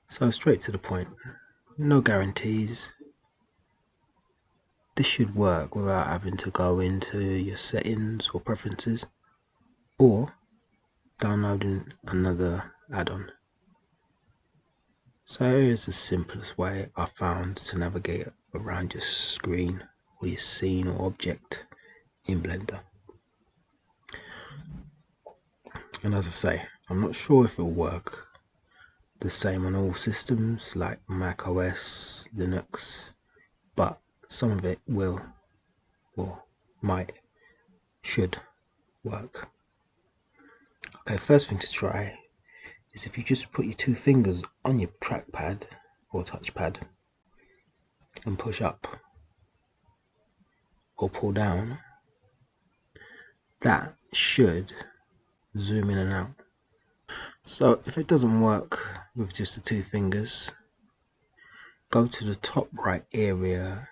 So straight to the point, no guarantees. This should work without having to go into your settings or preferences or downloading another add-on. So here is the simplest way I found to navigate around your screen or your scene or object in Blender. And as I say, I'm not sure if it'll work the same on all systems like Mac OS, Linux, but some of it will or might, should work. Okay, first thing to try is if you just put your two fingers on your trackpad or touchpad and push up or pull down, that should zoom in and out. So if it doesn't work with just the two fingers, go to the top right area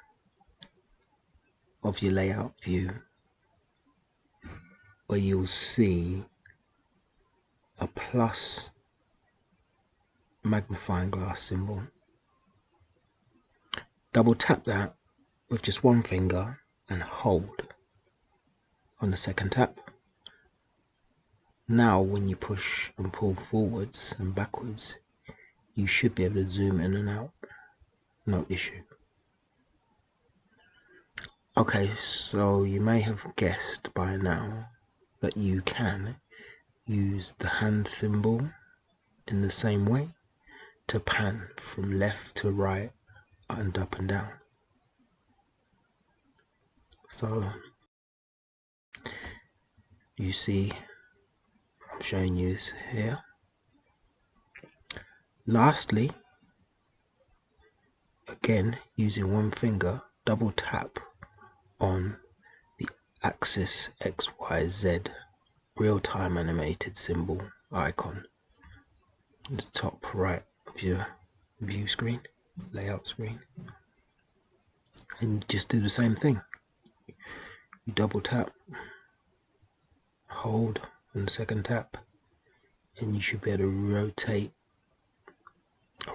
of your layout view where you'll see a plus magnifying glass symbol. Double tap that with just one finger and hold on the second tap. Now when you push and pull forwards and backwards, you should be able to zoom in and out, no issue. Okay, so you may have guessed by now that you can use the hand symbol in the same way to pan from left to right and up and down. So you see, I'm showing you this here. Lastly, again using one finger, double tap on the axis XYZ real-time animated symbol icon at the top right of your view screen, layout screen, and you just do the same thing. You double tap, hold on the second tap, and you should be able to rotate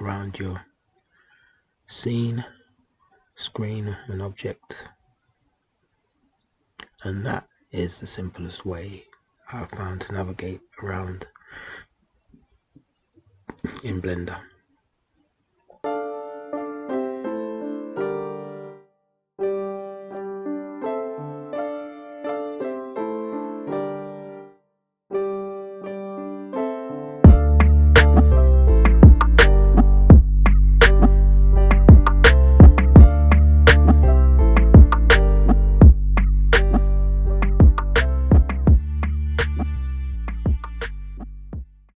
around your scene, screen and object. And that is the simplest way I've found to navigate around in Blender.